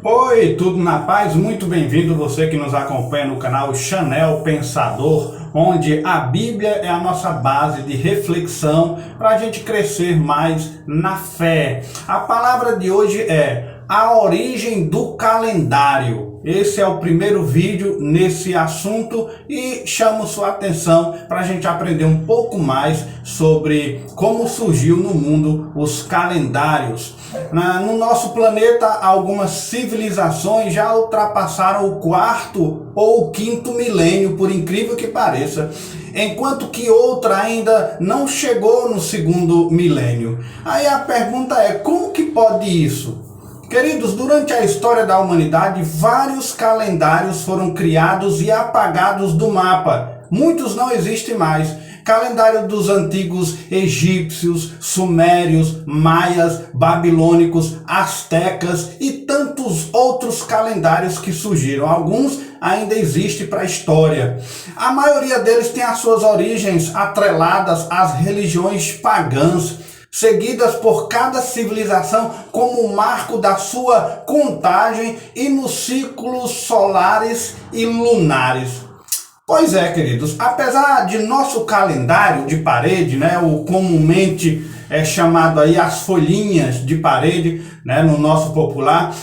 Oi, tudo na paz? Muito bem-vindo você que nos acompanha no canal Chanel Pensador, onde a Bíblia é a nossa base de reflexão para a gente crescer mais na fé. A palavra de hoje é a origem do calendário. Esse é o primeiro vídeo nesse assunto e chamo sua atenção para a gente aprender um pouco mais sobre como surgiu no mundo os calendários. No nosso planeta, algumas civilizações já ultrapassaram o quarto ou o quinto milênio, por incrível que pareça, enquanto que outra ainda não chegou no segundo milênio. Aí a pergunta é, como que pode isso? Queridos, durante a história da humanidade, vários calendários foram criados e apagados do mapa. Muitos não existem mais. Calendário dos antigos egípcios, sumérios, maias, babilônicos, astecas e tantos outros calendários que surgiram. Alguns ainda existem para a história. A maioria deles tem as suas origens atreladas às religiões pagãs, seguidas por cada civilização como marco da sua contagem e nos ciclos solares e lunares. Pois é, queridos, apesar de nosso calendário de parede, o comumente chamado aí as folhinhas de parede, no nosso popular,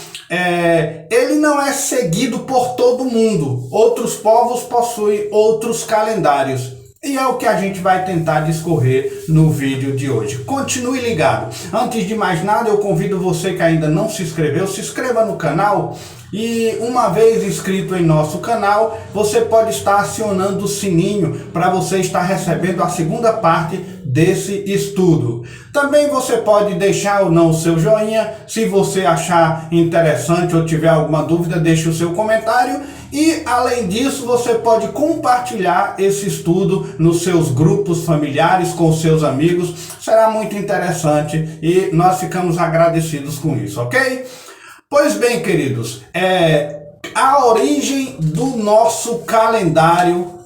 ele não é seguido por todo mundo. Outros povos possuem outros calendários. E é o que a gente vai tentar discorrer no vídeo de hoje. Continue ligado. Antes de mais nada, eu convido você que ainda não se inscreveu, se inscreva no canal. E uma vez inscrito em nosso canal, você pode estar acionando o sininho para você estar recebendo a segunda parte desse estudo. Também você pode deixar ou não o seu joinha. Se você achar interessante ou tiver alguma dúvida, deixe o seu comentário. E além disso, você pode compartilhar esse estudo nos seus grupos familiares, com seus amigos. Será muito interessante e nós ficamos agradecidos com isso, ok? Pois bem, queridos, a origem do nosso calendário,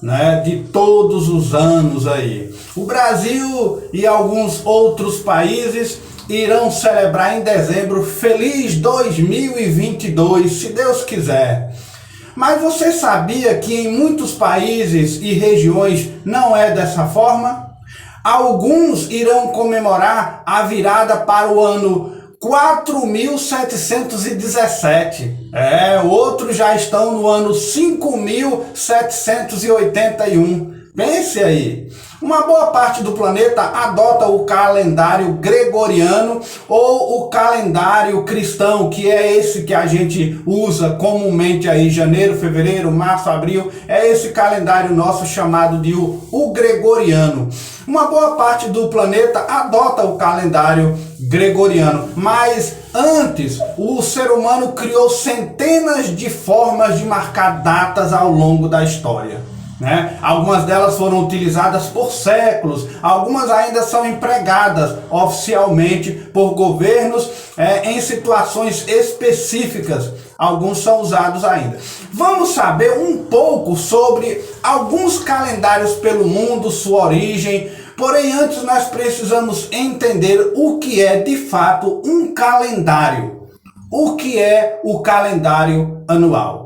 de todos os anos aí. O Brasil e alguns outros países irão celebrar em dezembro feliz 2022, se Deus quiser. Mas você sabia que em muitos países e regiões não é dessa forma? Alguns irão comemorar a virada para o ano 4717. Outros já estão no ano 5781. Pense aí. Uma boa parte do planeta adota o calendário gregoriano ou o calendário cristão, que é esse que a gente usa comumente aí, janeiro, fevereiro, março, abril, é esse calendário nosso chamado de o gregoriano. Uma boa parte do planeta adota o calendário gregoriano, mas antes o ser humano criou centenas de formas de marcar datas ao longo da história. Algumas delas foram utilizadas por séculos, algumas ainda são empregadas oficialmente por governos em situações específicas. Alguns são usados ainda. Vamos saber um pouco sobre alguns calendários pelo mundo, sua origem. Porém, antes nós precisamos entender o que é de fato um calendário. O que é o calendário anual?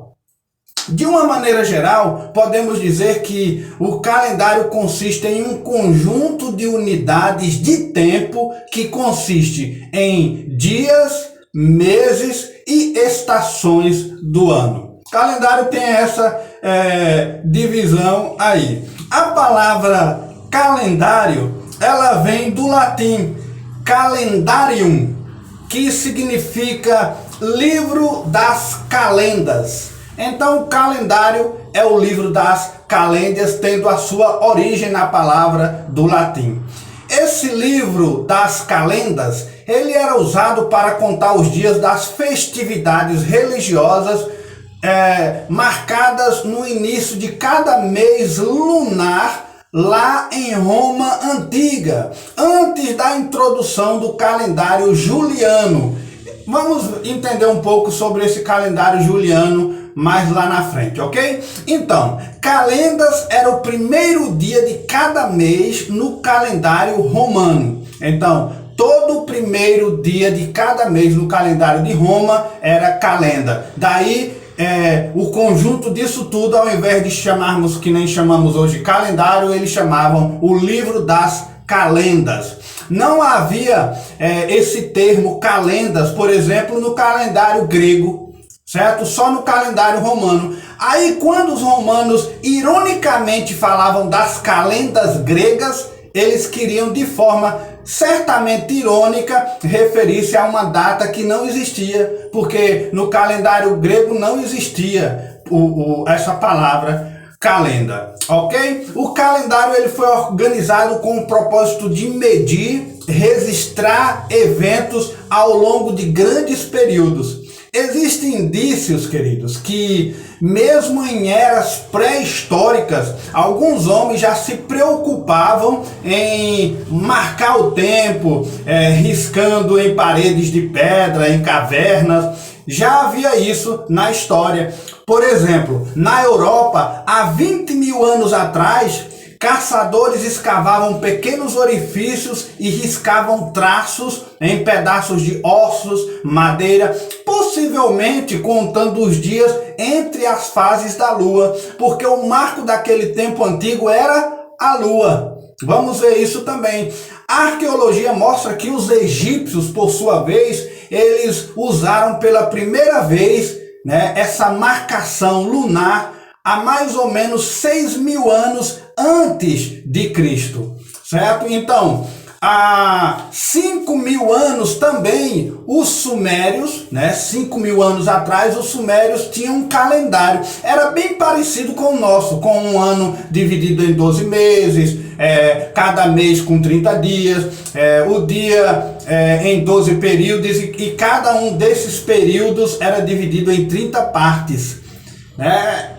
De uma maneira geral, podemos dizer que o calendário consiste em um conjunto de unidades de tempo que consiste em dias, meses e estações do ano. O calendário tem essa divisão aí. A palavra calendário, ela vem do latim calendarium, que significa livro das calendas. Então, o calendário é o livro das calêndias, tendo a sua origem na palavra do latim. Esse livro das calendas, ele era usado para contar os dias das festividades religiosas marcadas no início de cada mês lunar, lá em Roma antiga, antes da introdução do calendário juliano. Vamos entender um pouco sobre esse calendário juliano mais lá na frente, ok? Então, calendas era o primeiro dia de cada mês no calendário romano. Então, todo o primeiro dia de cada mês no calendário de Roma era calenda. Daí o conjunto disso tudo, ao invés de chamarmos, que nem chamamos hoje calendário, eles chamavam o livro das calendas. Não havia esse termo calendas, por exemplo, no calendário grego, certo? Só no calendário romano. Aí quando os romanos ironicamente falavam das calendas gregas, eles queriam de forma certamente irônica referir-se a uma data que não existia, porque no calendário grego não existia essa palavra calenda, ok? O calendário ele foi organizado com o propósito de medir, registrar eventos ao longo de grandes períodos. Existem indícios, queridos, que mesmo em eras pré-históricas, alguns homens já se preocupavam em marcar o tempo, riscando em paredes de pedra, em cavernas. Já havia isso na história. Por exemplo, na Europa, há 20 mil anos atrás, caçadores escavavam pequenos orifícios e riscavam traços em pedaços de ossos, madeira, possivelmente contando os dias entre as fases da lua, porque o marco daquele tempo antigo era a lua. Vamos ver isso também. A arqueologia mostra que os egípcios, por sua vez, eles usaram pela primeira vez, essa marcação lunar há mais ou menos 6 mil anos antes de Cristo, certo? Então, há 5 mil anos também, os sumérios, 5 mil anos atrás, os sumérios tinham um calendário. Era bem parecido com o nosso, com um ano dividido em 12 meses, cada mês com 30 dias, o dia em 12 períodos, e cada um desses períodos era dividido em 30 partes.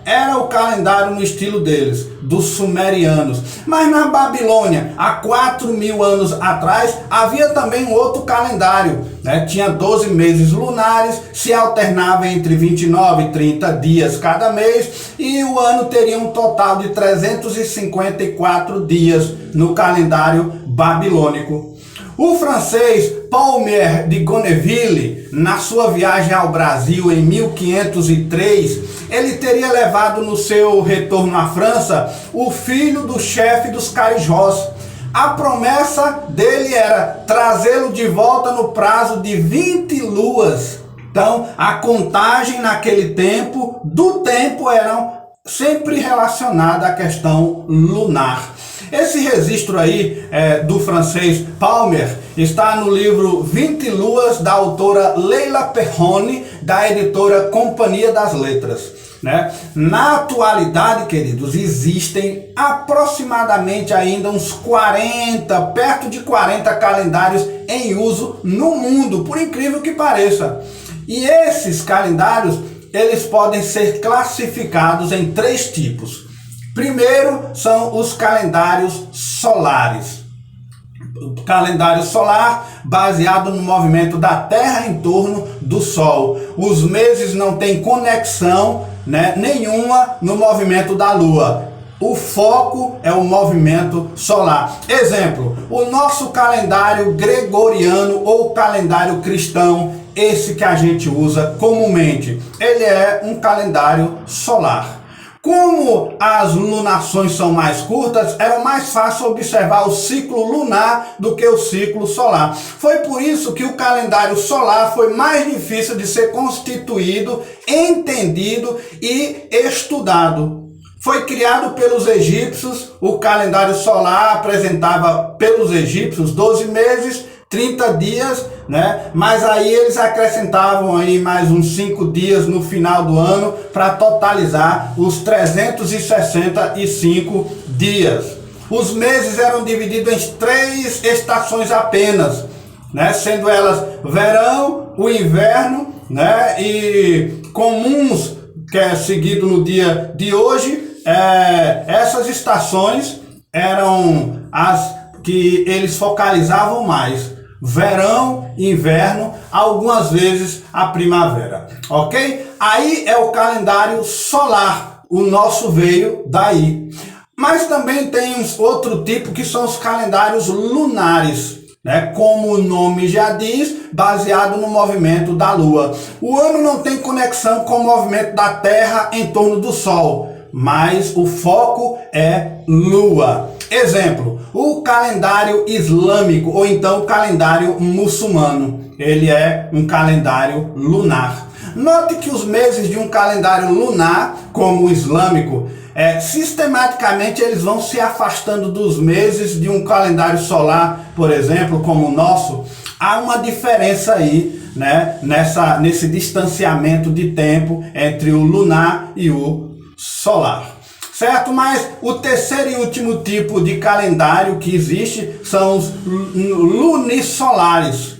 Era o calendário no estilo deles, dos sumerianos. Mas na Babilônia, há 4 mil anos atrás, havia também um outro calendário. Tinha 12 meses lunares, se alternava entre 29 e 30 dias cada mês, e o ano teria um total de 354 dias no calendário babilônico. O francês Palmer de Gonneville, na sua viagem ao Brasil em 1503, ele teria levado no seu retorno à França o filho do chefe dos carijós. A promessa dele era trazê-lo de volta no prazo de 20 luas. Então, a contagem naquele tempo, era sempre relacionada à questão lunar. Esse registro aí do francês Palmer está no livro 20 Luas, da autora Leila Perrone, da editora Companhia das Letras. Na atualidade, queridos, existem aproximadamente ainda uns 40, perto de 40 calendários em uso no mundo, por incrível que pareça. E esses calendários, eles podem ser classificados em 3 tipos. Primeiro são os calendários solares. O calendário solar baseado no movimento da Terra em torno do Sol. Os meses não têm conexão nenhuma no movimento da Lua. O foco é o movimento solar. Exemplo, o nosso calendário gregoriano ou calendário cristão, esse que a gente usa comumente, ele é um calendário solar. Como as lunações são mais curtas, era mais fácil observar o ciclo lunar do que o ciclo solar. Foi por isso que o calendário solar foi mais difícil de ser constituído, entendido e estudado. Foi criado pelos egípcios, o calendário solar apresentava pelos egípcios 12 meses, 30 dias, mas aí eles acrescentavam aí mais uns 5 dias no final do ano para totalizar os 365 dias. Os meses eram divididos em 3 estações apenas, sendo elas verão, o inverno, e comuns, que é seguido no dia de hoje. Essas estações eram as que eles focalizavam mais: verão, inverno, algumas vezes a primavera, ok? Aí é o calendário solar, o nosso veio daí. Mas também tem outro tipo que são os calendários lunares. né? Como o nome já diz, baseado no movimento da Lua. O ano não tem conexão com o movimento da Terra em torno do Sol, mas o foco é Lua. Exemplo, o calendário islâmico ou então o calendário muçulmano. Ele é um calendário lunar. Note que os meses de um calendário lunar, como o islâmico, sistematicamente eles vão se afastando dos meses de um calendário solar, por exemplo, como o nosso. Há uma diferença aí, né, nesse distanciamento de tempo entre o lunar e o solar. Certo? Mas o terceiro e último tipo de calendário que existe são os lunisolares.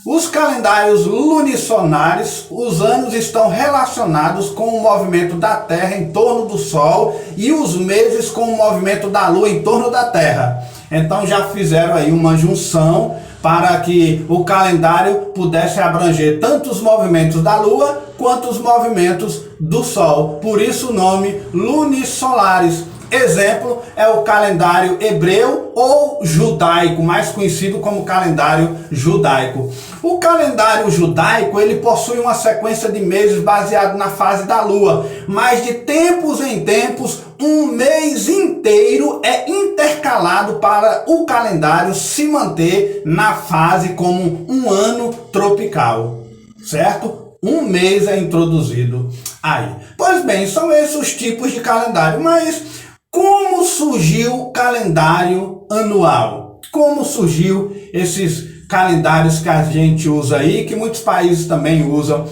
Os calendários lunisolares, os anos estão relacionados com o movimento da Terra em torno do Sol e os meses com o movimento da Lua em torno da Terra. Então já fizeram aí uma junção para que o calendário pudesse abranger tanto os movimentos da Lua quanto os movimentos do Sol. Por isso o nome lunisolares. Exemplo é o calendário hebreu ou judaico, mais conhecido como calendário judaico. O calendário judaico ele possui uma sequência de meses baseado na fase da Lua, mas de tempos em tempos um mês inteiro é intercalado para o calendário se manter na fase como um ano tropical, certo? Um mês é introduzido aí. Pois bem, são esses os tipos de calendário, mas como surgiu o calendário anual? Como surgiu esses calendários que a gente usa aí, que muitos países também usam,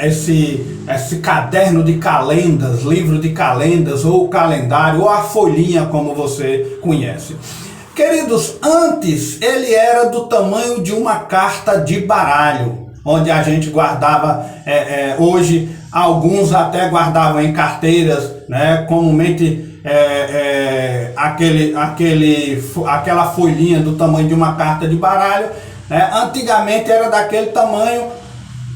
esse caderno de calendas, livro de calendas, ou calendário, ou a folhinha, como você conhece. Queridos, antes ele era do tamanho de uma carta de baralho, onde a gente guardava, hoje alguns até guardavam em carteiras, né, comumente aquela folhinha do tamanho de uma carta de baralho, né? Antigamente era daquele tamanho.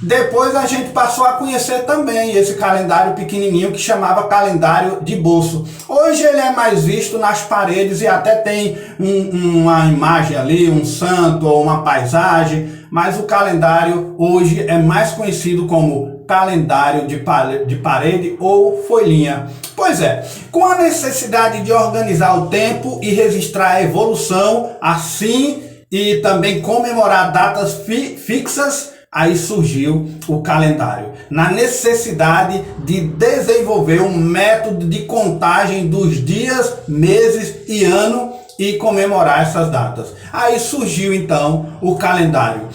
Depois a gente passou a conhecer também esse calendário pequenininho que chamava calendário de bolso. Hoje ele é mais visto nas paredes e até tem uma imagem ali, um santo ou uma paisagem, mas o calendário hoje é mais conhecido como calendário de parede ou folhinha. Pois é, com a necessidade de organizar o tempo e registrar a evolução, assim, e também comemorar datas fixas, aí surgiu o calendário. Na necessidade de desenvolver um método de contagem dos dias, meses e ano e comemorar essas datas. Aí surgiu então o calendário.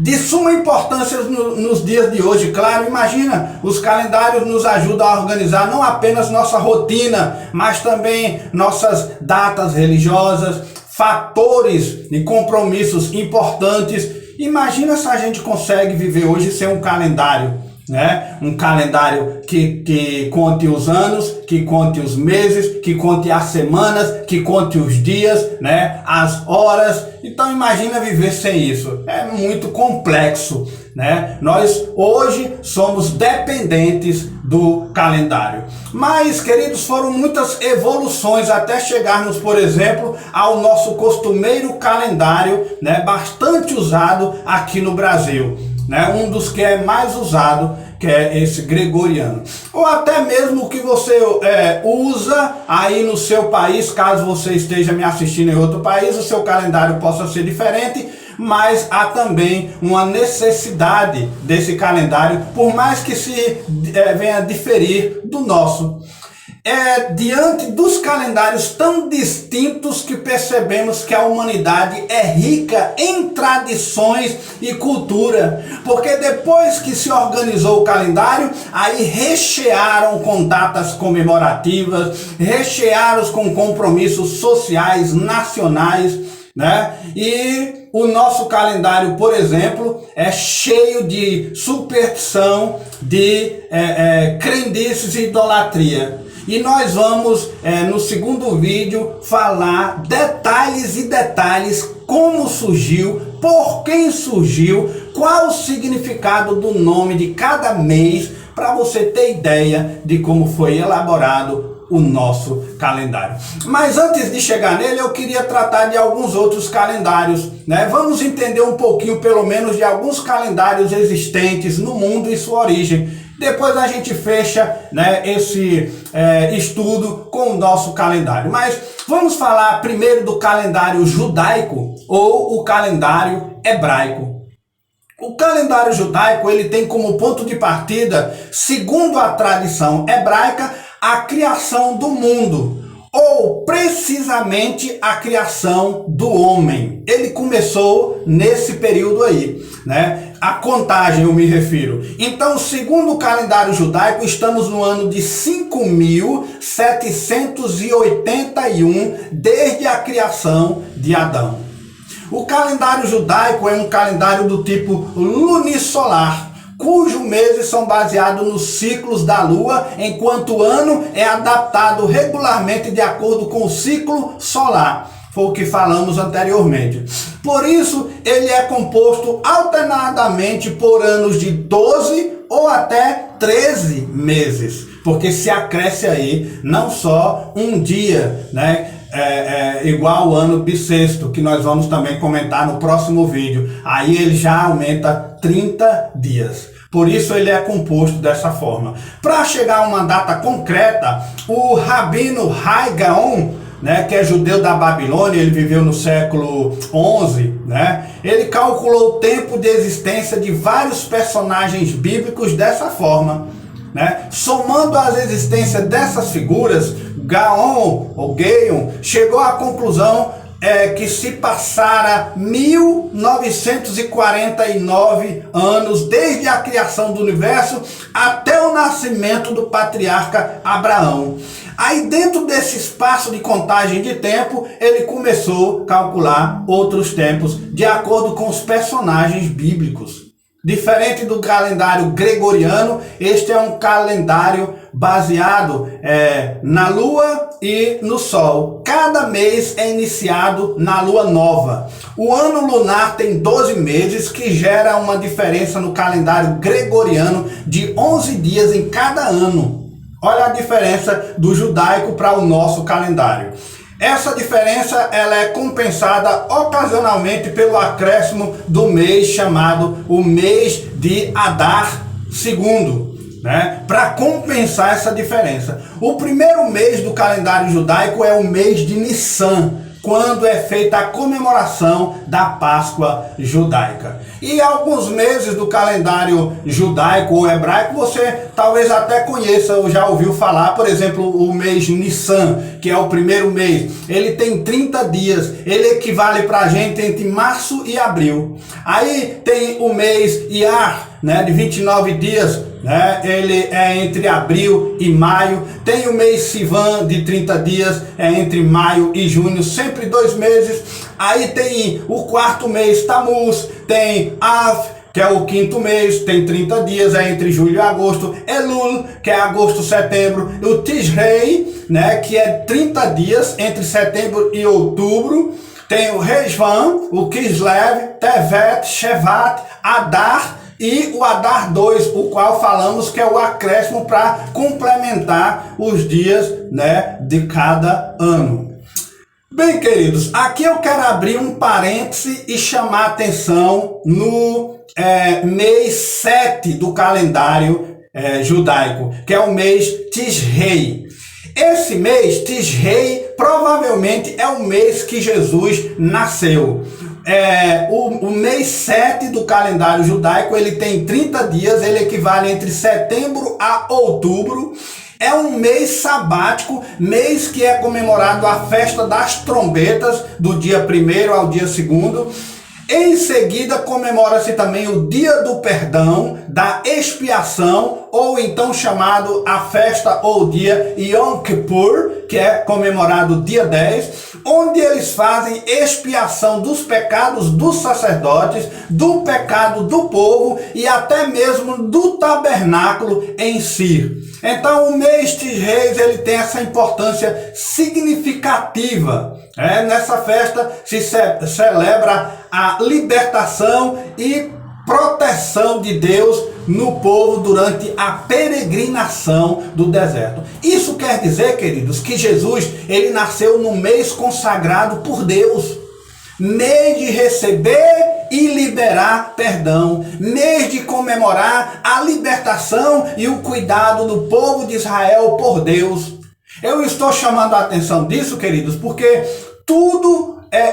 De suma importância nos dias de hoje, claro, imagina, os calendários nos ajudam a organizar não apenas nossa rotina, mas também nossas datas religiosas, fatores e compromissos importantes. Imagina se a gente consegue viver hoje sem um calendário, né? Um calendário que conte os anos, que conte os meses, que conte as semanas, que conte os dias, né? As horas. Então imagina viver sem isso. É muito complexo, né? Nós hoje somos dependentes do calendário. Mas, queridos, foram muitas evoluções até chegarmos, por exemplo, ao nosso costumeiro calendário, né? Bastante usado aqui no Brasil, né? Um dos que é mais usado, que é esse gregoriano. Ou até mesmo o que você usa aí no seu país, caso você esteja me assistindo em outro país, o seu calendário possa ser diferente, mas há também uma necessidade desse calendário, por mais que venha diferir do nosso. Diante dos calendários tão distintos que percebemos que a humanidade é rica em tradições e cultura, porque depois que se organizou o calendário, aí rechearam com datas comemorativas, rechearam com compromissos sociais, nacionais, né? E o nosso calendário, por exemplo, é cheio de superstição, de crendices e idolatria. E nós vamos, no segundo vídeo, falar detalhes e detalhes, como surgiu, por quem surgiu, qual o significado do nome de cada mês, para você ter ideia de como foi elaborado o nosso calendário. Mas antes de chegar nele, eu queria tratar de alguns outros calendários, né? Vamos entender um pouquinho, pelo menos, de alguns calendários existentes no mundo e sua origem. Depois a gente fecha, né, esse estudo com o nosso calendário. Mas vamos falar primeiro do calendário judaico ou o calendário hebraico. O calendário judaico, ele tem como ponto de partida, segundo a tradição hebraica, a criação do mundo, ou precisamente a criação do homem. Ele começou nesse período aí, né? A contagem eu me refiro. Então, segundo o calendário judaico, estamos no ano de 5.781 desde a criação de Adão. O calendário judaico é um calendário do tipo lunisolar, cujos meses são baseados nos ciclos da lua, enquanto o ano é adaptado regularmente de acordo com o ciclo solar. Foi o que falamos anteriormente. Por isso, ele é composto alternadamente por anos de 12 ou até 13 meses, porque se acresce aí não só um dia, né? Igual o ano bissexto, que nós vamos também comentar no próximo vídeo. Aí ele já aumenta 30 dias. Por isso ele é composto dessa forma. Para chegar a uma data concreta, o Rabino Hai Gaon, né, que é judeu da Babilônia, ele viveu no século 11, né, ele calculou o tempo de existência de vários personagens bíblicos dessa forma, né, somando as existências dessas figuras. Gaon, ou Gaion, chegou à conclusão que se passara 1949 anos desde a criação do universo até o nascimento do patriarca Abraão. Aí dentro desse espaço de contagem de tempo, ele começou a calcular outros tempos de acordo com os personagens bíblicos. Diferente do calendário gregoriano, este é um calendário baseado na lua e no sol. Cada mês é iniciado na lua nova. O ano lunar tem 12 meses, que gera uma diferença no calendário gregoriano de 11 dias em cada ano. Olha a diferença do judaico para o nosso calendário. Essa diferença ela é compensada ocasionalmente pelo acréscimo do mês chamado o mês de Adar II, né? Para compensar essa diferença. O primeiro mês do calendário judaico é o mês de Nissan, quando é feita a comemoração da Páscoa judaica. E alguns meses do calendário judaico ou hebraico você talvez até conheça ou já ouviu falar. Por exemplo, o mês Nissan, que é o primeiro mês, ele tem 30 dias, ele equivale para a gente entre março e abril. Aí tem o mês Iyar, né, de 29 dias, né? Ele é entre abril e maio. Tem o mês Sivan de 30 dias, é entre maio e junho, sempre 2 meses. Aí tem o quarto mês Tammuz, tem Av, que é o quinto mês, tem 30 dias, é entre julho e agosto. Elul, que é agosto e setembro. O Tishrei, né, que é 30 dias, entre setembro e outubro. Tem o Rejvan, o Kislev, Tevet, Shevat, Adar e o Adar 2, o qual falamos que é o acréscimo para complementar os dias, né, de cada ano. Bem, queridos, aqui eu quero abrir um parêntese e chamar a atenção no mês 7 do calendário judaico, que é o mês Tishrei. Esse mês, Tishrei, provavelmente é o mês que Jesus nasceu. O mês 7 do calendário judaico, ele tem 30 dias, ele equivale entre setembro a outubro. É um mês sabático, mês que é comemorado a festa das trombetas, do dia 1º ao dia 2º. Em seguida, comemora-se também o dia do perdão, da expiação, ou então chamado a festa ou dia Yom Kippur, que é comemorado dia 10, onde eles fazem expiação dos pecados dos sacerdotes, do pecado do povo e até mesmo do tabernáculo em si. Então o mês Tishrei, ele tem essa importância significativa. Nessa festa se celebra a libertação e proteção de Deus no povo durante a peregrinação do deserto. Isso quer dizer, queridos, que Jesus, ele nasceu no mês consagrado por Deus, mês de receber e liberar perdão, mês de comemorar a libertação e o cuidado do povo de Israel por Deus. Eu estou chamando a atenção disso, queridos, porque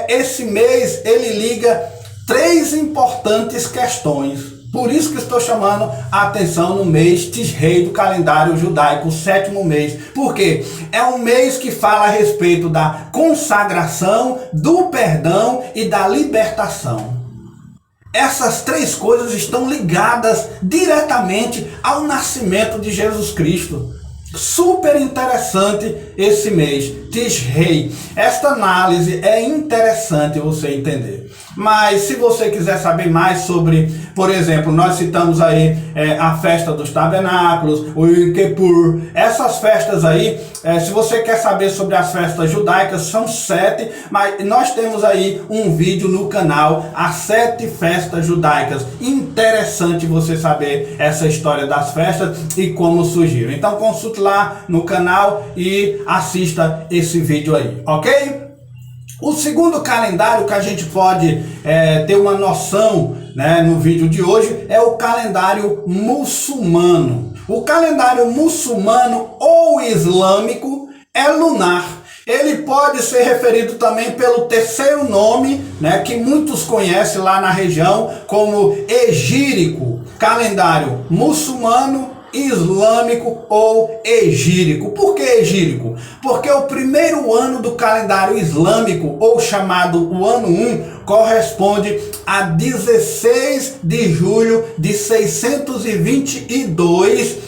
esse mês ele liga 3 importantes questões. Por isso que estou chamando a atenção no mês Tisrei do calendário judaico, o 7º mês. Porque é um mês que fala a respeito da consagração, do perdão e da libertação. Essas 3 coisas estão ligadas diretamente ao nascimento de Jesus Cristo. Super interessante esse mês, Tisrei. Esta análise é interessante você entender. Mas se você quiser saber mais sobre, por exemplo, nós citamos aí a festa dos tabernáculos, o Yom Kippur, essas festas aí, se você quer saber sobre as festas judaicas, são 7, mas nós temos aí um vídeo no canal, as 7 festas judaicas. Interessante você saber essa história das festas e como surgiram. Então consulte lá no canal e assista esse vídeo aí, ok? O segundo calendário que a gente pode ter uma noção, né, no vídeo de hoje é o calendário muçulmano. O calendário muçulmano ou islâmico é lunar. Ele pode ser referido também pelo terceiro nome, né, que muitos conhecem lá na região como egírico. Calendário muçulmano, islâmico ou egírico. Por que egírico? Porque o primeiro ano do calendário islâmico, ou chamado o ano 1, corresponde a 16 de julho de 622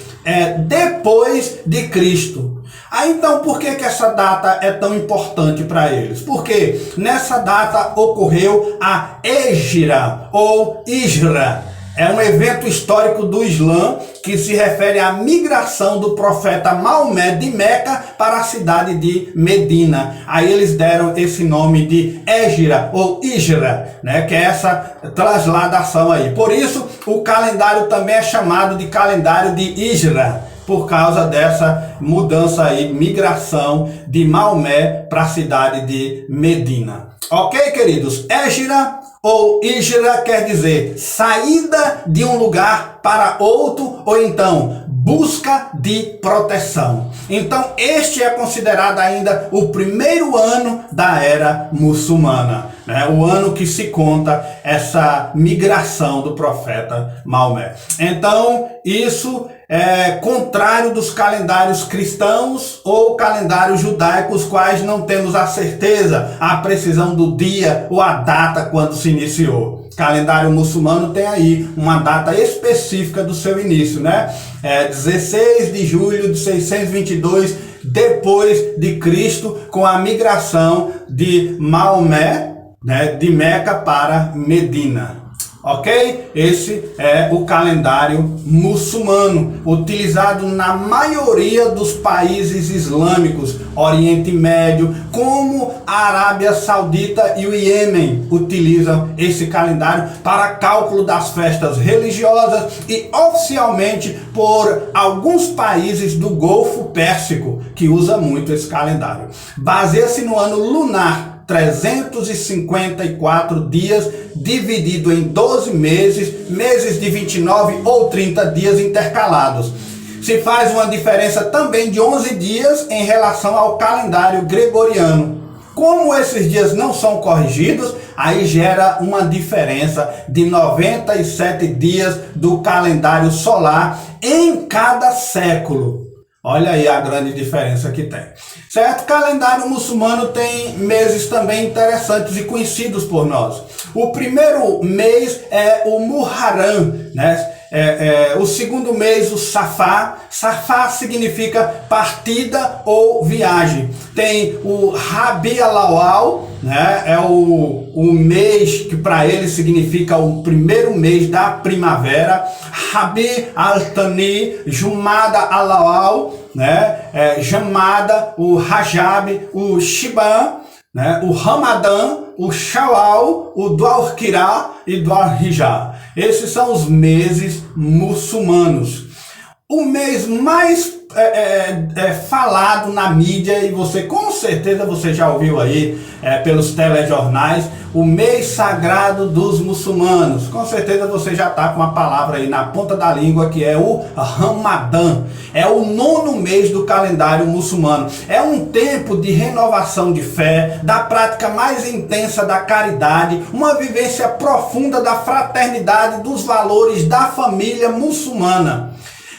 depois de Cristo. Então, por que essa data é tão importante para eles? Porque nessa data ocorreu a Hégira ou Hijra. É um evento histórico do Islã que se refere à migração do profeta Maomé de Meca para a cidade de Medina. Aí eles deram esse nome de Hégira ou Hijra, né, que é essa transladação aí. Por isso, o calendário também é chamado de calendário de Hijra, por causa dessa mudança aí, migração de Maomé para a cidade de Medina. Ok, queridos? Hégira ou Hijra quer dizer saída de um lugar para outro, ou então busca de proteção. Então este é considerado ainda o primeiro ano da era muçulmana, né? O ano que se conta essa migração do profeta Maomé. Então isso é contrário dos calendários cristãos ou calendários judaicos, quais não temos a certeza, a precisão do dia ou a data quando se iniciou. Calendário muçulmano tem aí uma data específica do seu início, né? 16 de julho de 622 depois de Cristo, com a migração de Maomé, né, de Meca para Medina. Ok? Esse é o calendário muçulmano, utilizado na maioria dos países islâmicos, Oriente Médio, como a Arábia Saudita e o Iêmen utilizam esse calendário para cálculo das festas religiosas e oficialmente por alguns países do Golfo Pérsico, que usa muito esse calendário. Baseia-se no ano lunar, 354 dias, dividido em 12 meses, meses de 29 ou 30 dias intercalados. Se faz uma diferença também de 11 dias em relação ao calendário gregoriano. Como esses dias não são corrigidos, aí gera uma diferença de 97 dias do calendário solar em cada século. Olha aí a grande diferença que tem. Certo? O calendário muçulmano tem meses também interessantes e conhecidos por nós. O primeiro mês é o Muharram, né? O segundo mês, o Safar. Safar significa partida ou viagem. Tem o Rabi al-Awwal, né? É o mês que para ele significa o primeiro mês da primavera. Rabi al-Thani, Jumada al-Awwal, né? Jamada, o Rajab, o Shiban, né? O Ramadã, o Shawwal, o Dhul-Qa'dah e Dhul-Hijjah. Esses são os meses muçulmanos. O mês mais falado na mídia, e você com certeza você já ouviu aí pelos telejornais, o mês sagrado dos muçulmanos. Com certeza você já está com a palavra aí na ponta da língua, que é o Ramadã. É o 9º mês do calendário muçulmano. É um tempo de renovação de fé, da prática mais intensa da caridade, uma vivência profunda da fraternidade, dos valores da família muçulmana.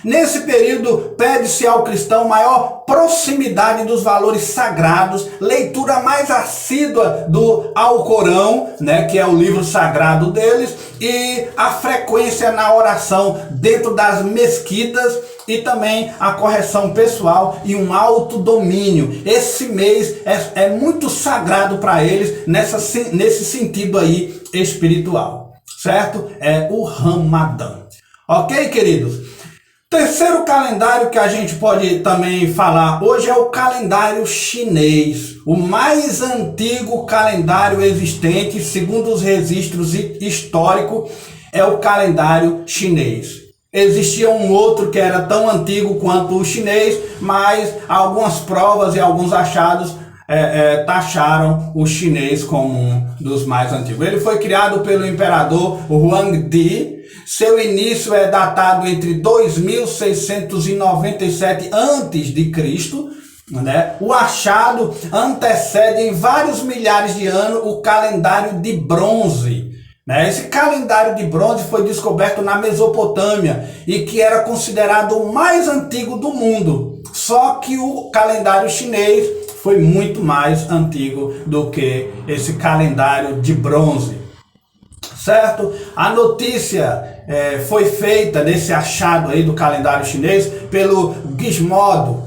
Nesse período, pede-se ao cristão maior proximidade dos valores sagrados, leitura mais assídua do Alcorão, né, que é o livro sagrado deles, e a frequência na oração dentro das mesquitas, e também a correção pessoal e um autodomínio. Esse mês é muito sagrado para eles nesse sentido aí espiritual, certo? É o Ramadã. Ok, queridos? Terceiro calendário que a gente pode também falar hoje é o calendário chinês, o mais antigo calendário existente, segundo os registros históricos, é o calendário chinês. Existia um outro que era tão antigo quanto o chinês, mas algumas provas e alguns achados taxaram o chinês como um dos mais antigos. Ele foi criado pelo imperador Huangdi. Seu início é datado entre 2697 a.C., né? O achado antecede em vários milhares de anos o calendário de bronze. Né? Esse calendário de bronze foi descoberto na Mesopotâmia e que era considerado o mais antigo do mundo. Só que o calendário chinês foi muito mais antigo do que esse calendário de bronze. Certo? A notícia foi feita nesse achado aí do calendário chinês pelo Gizmodo.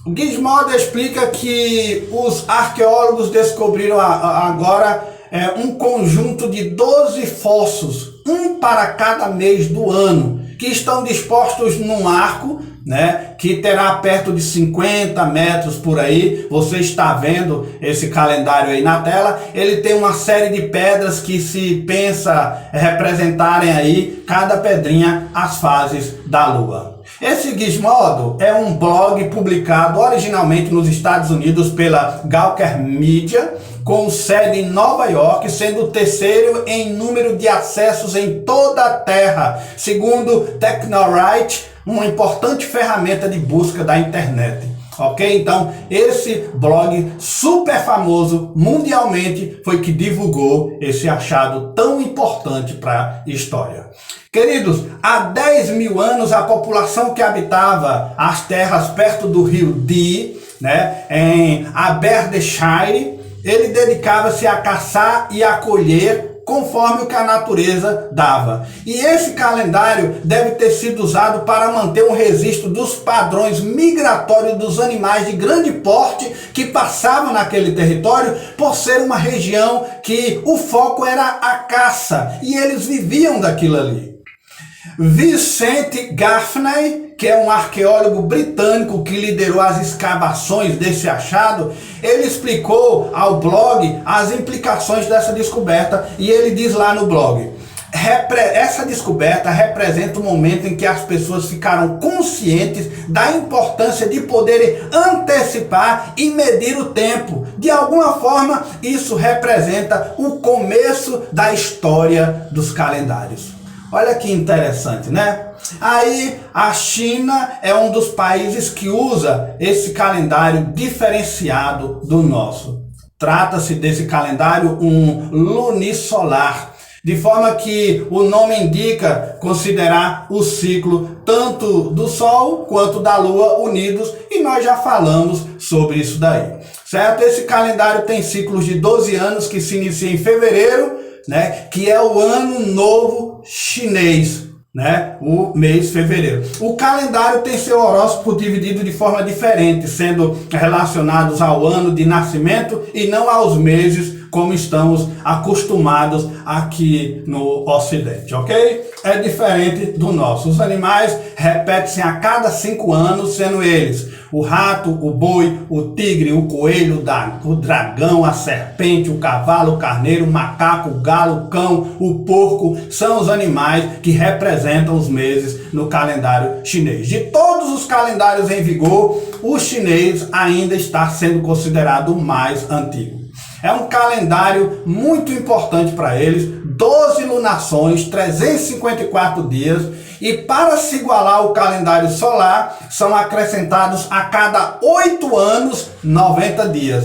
O Gizmodo explica que os arqueólogos descobriram agora um conjunto de 12 fossos, um para cada mês do ano, que estão dispostos num arco, né, que terá perto de 50 metros por aí. Você está vendo esse calendário aí na tela. Ele tem uma série de pedras que se pensa representarem aí, cada pedrinha, as fases da lua. Esse Gizmodo é um blog publicado originalmente nos Estados Unidos pela Gawker Media, com sede em Nova York, sendo o terceiro em número de acessos em toda a Terra, segundo Technorite, uma importante ferramenta de busca da internet. Ok? Então, esse blog super famoso mundialmente foi que divulgou esse achado tão importante para a história. Queridos, há 10 mil anos a população que habitava as terras perto do rio Dee, né, em Aberdeenshire, ele dedicava-se a caçar e a colher conforme o que a natureza dava. E esse calendário deve ter sido usado para manter um registro dos padrões migratórios dos animais de grande porte que passavam naquele território, por ser uma região que o foco era a caça e eles viviam daquilo ali. Vicente Gaffney, que é um arqueólogo britânico que liderou as escavações desse achado, ele explicou ao blog as implicações dessa descoberta e ele diz lá no blog: essa descoberta representa o momento em que as pessoas ficaram conscientes da importância de poderem antecipar e medir o tempo. De alguma forma, isso representa o começo da história dos calendários. Olha que interessante, né? Aí a China é um dos países que usa esse calendário diferenciado do nosso. Trata-se desse calendário um lunisolar, de forma que o nome indica considerar o ciclo tanto do Sol quanto da Lua unidos, e nós já falamos sobre isso daí, certo? Esse calendário tem ciclos de 12 anos que se inicia em fevereiro, né, que é o ano novo chinês, né, o mês de fevereiro. O calendário tem seu horóscopo dividido de forma diferente, sendo relacionados ao ano de nascimento e não aos meses como estamos acostumados aqui no Ocidente, ok? É diferente do nosso. Os animais repetem-se a cada 5 anos, sendo eles o rato, o boi, o tigre, o coelho, o dragão, a serpente, o cavalo, o carneiro, o macaco, o galo, o cão, o porco, são os animais que representam os meses no calendário chinês. De todos os calendários em vigor, o chinês ainda está sendo considerado o mais antigo. É um calendário muito importante para eles, 12 lunações, 354 dias, e para se igualar ao calendário solar, são acrescentados a cada 8 anos, 90 dias.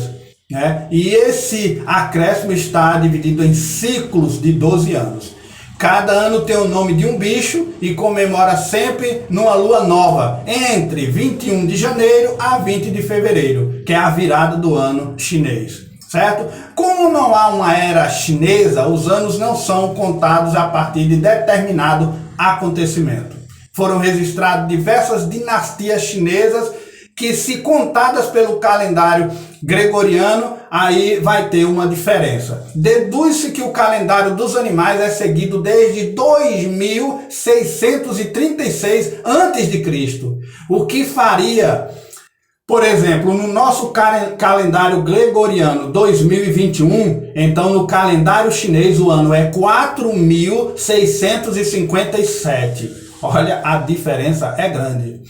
Né? E esse acréscimo está dividido em ciclos de 12 anos. Cada ano tem o nome de um bicho e comemora sempre numa lua nova, entre 21 de janeiro a 20 de fevereiro, que é a virada do ano chinês. Certo? Como não há uma era chinesa, os anos não são contados a partir de determinado acontecimento. Foram registradas diversas dinastias chinesas que, se contadas pelo calendário gregoriano, aí vai ter uma diferença. Deduz-se que o calendário dos animais é seguido desde 2636 a.C., o que faria... Por exemplo, no nosso calendário gregoriano 2021, então no calendário chinês o ano é 4657. Olha, a diferença é grande.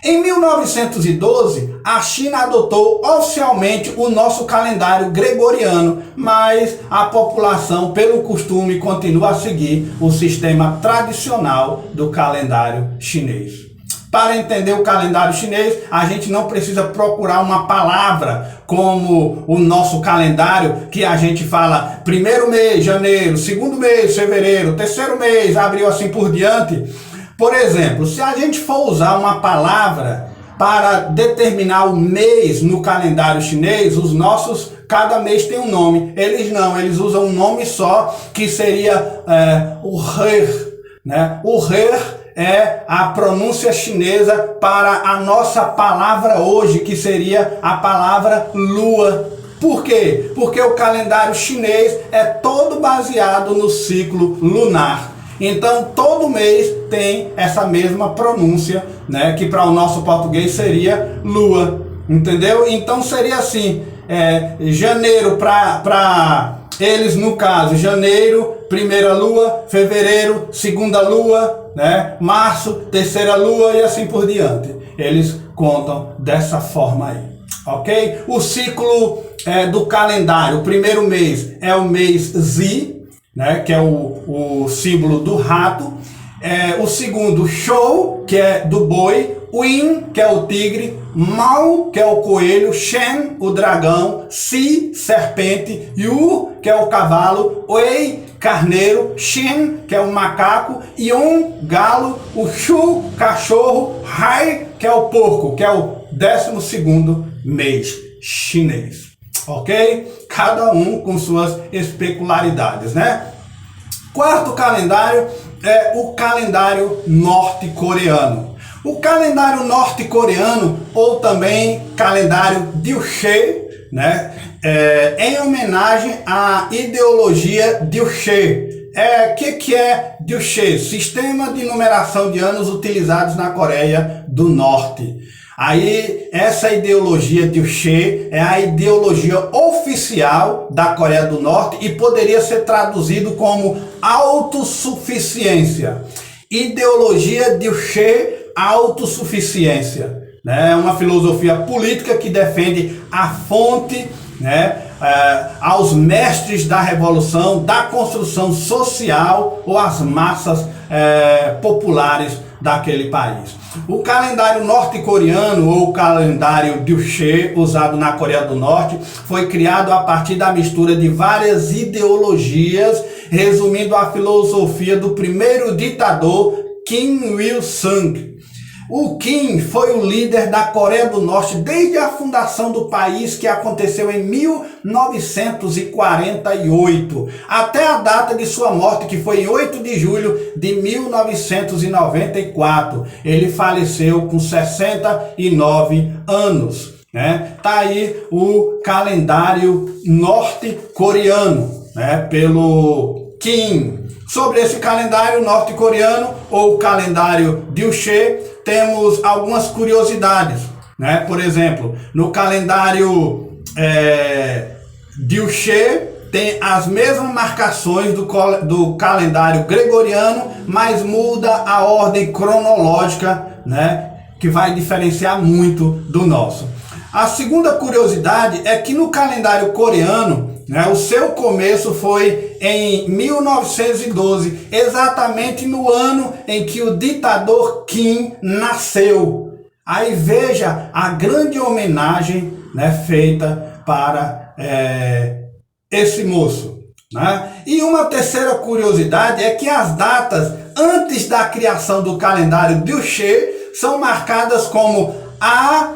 Em 1912, a China adotou oficialmente o nosso calendário gregoriano, mas a população, pelo costume, continua a seguir o sistema tradicional do calendário chinês. Para entender o calendário chinês, a gente não precisa procurar uma palavra como o nosso calendário, que a gente fala primeiro mês, janeiro, segundo mês, fevereiro, terceiro mês, abril, assim por diante. Por exemplo, se a gente for usar uma palavra para determinar o mês no calendário chinês, os nossos, cada mês tem um nome. Eles não, eles usam um nome só, que seria o He, né? O He é a pronúncia chinesa para a nossa palavra hoje, que seria a palavra lua. Por quê? Porque o calendário chinês é todo baseado no ciclo lunar. Então, todo mês tem essa mesma pronúncia, né, que para o nosso português seria lua. Entendeu? Então, seria assim, janeiro para... Eles, no caso, janeiro, primeira lua, fevereiro, segunda lua, né? Março, terceira lua e assim por diante. Eles contam dessa forma aí, ok? O ciclo do calendário, o primeiro mês é o mês Zi, né? Que é o símbolo do rato. O segundo, Shou, que é do boi. Win, que é o tigre. Mao, que é o coelho. Shen, o dragão. Si, serpente. Yu, que é o cavalo. Wei, carneiro. Shen, que é o macaco. Yun, galo. O Shu, cachorro. Hai, que é o porco, que é o 12º mês chinês. Ok? Cada um com suas especularidades, né? Quarto calendário é o calendário norte-coreano. O calendário norte-coreano, ou também calendário Juche, né, em homenagem à ideologia Juche. Que é Juche? Sistema de numeração de anos utilizados na Coreia do Norte. Aí, essa ideologia Juche é a ideologia oficial da Coreia do Norte e poderia ser traduzido como autossuficiência. Ideologia Juche, autossuficiência. É uma filosofia política que defende a fonte, né, aos mestres da revolução, da construção social ou às massas populares daquele país. O calendário norte-coreano ou calendário Juche, usado na Coreia do Norte, foi criado a partir da mistura de várias ideologias, resumindo a filosofia do primeiro ditador Kim Il-sung. O Kim foi o líder da Coreia do Norte desde a fundação do país, que aconteceu em 1948, até a data de sua morte, que foi em 8 de julho de 1994. Ele faleceu com 69 anos. né? Tá aí o calendário norte-coreano, né? Pelo Kim. Sobre esse calendário norte-coreano ou calendário Dilche, temos algumas curiosidades, né? Por exemplo, no calendário Dilche tem as mesmas marcações do calendário gregoriano, mas muda a ordem cronológica, né? Que vai diferenciar muito do nosso. A segunda curiosidade é que no calendário coreano, né, o seu começo foi em 1912, exatamente no ano em que o ditador Kim nasceu. Aí veja a grande homenagem, né, feita para esse moço, né? E uma terceira curiosidade é que as datas antes da criação do calendário Dilche são marcadas como A.J,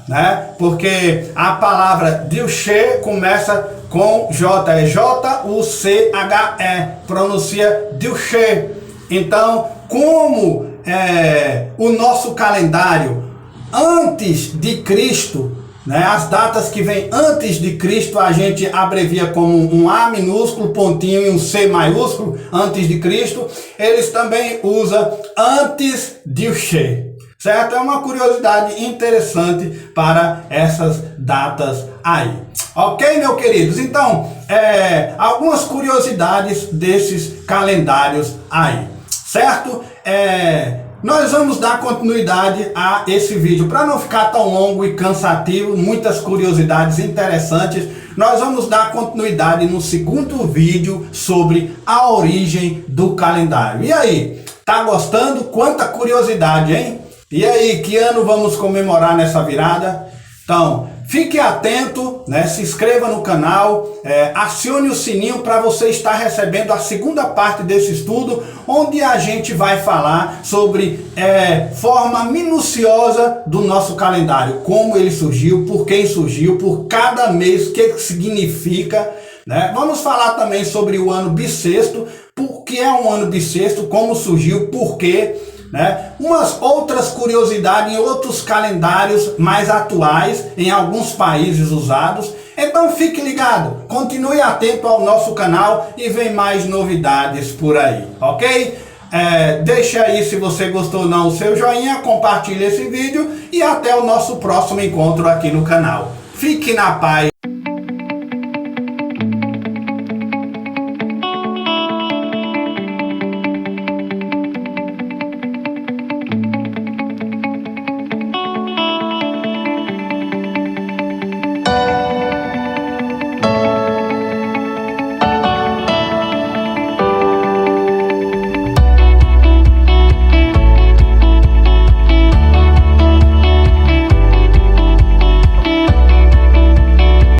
né? Porque a palavra Dilche começa com J, é J-U-C-H-E, pronuncia Dilche. Então, como o nosso calendário antes de Cristo, né, as datas que vêm antes de Cristo a gente abrevia como um A minúsculo, pontinho e um C maiúsculo, antes de Cristo, eles também usam antes Dilche. Certo? É uma curiosidade interessante para essas datas aí. Ok, meus queridos? Então, algumas curiosidades desses calendários aí. Certo? Nós vamos dar continuidade a esse vídeo. Para não ficar tão longo e cansativo, muitas curiosidades interessantes, nós vamos dar continuidade no segundo vídeo sobre a origem do calendário. E aí, tá gostando? Quanta curiosidade, hein? E aí, que ano vamos comemorar nessa virada? Então, fique atento, né? Se inscreva no canal, acione o sininho para você estar recebendo a segunda parte desse estudo, onde a gente vai falar sobre forma minuciosa do nosso calendário, como ele surgiu, por quem surgiu, por cada mês, o que significa, né? Vamos falar também sobre o ano bissexto, por que é um ano bissexto, como surgiu, por quê, né? Umas outras curiosidades em outros calendários mais atuais, em alguns países usados. Então fique ligado, continue atento ao nosso canal e vem mais novidades por aí, ok? Deixa aí, se você gostou ou não, o seu joinha, compartilhe esse vídeo e até o nosso próximo encontro aqui no canal. Fique na paz.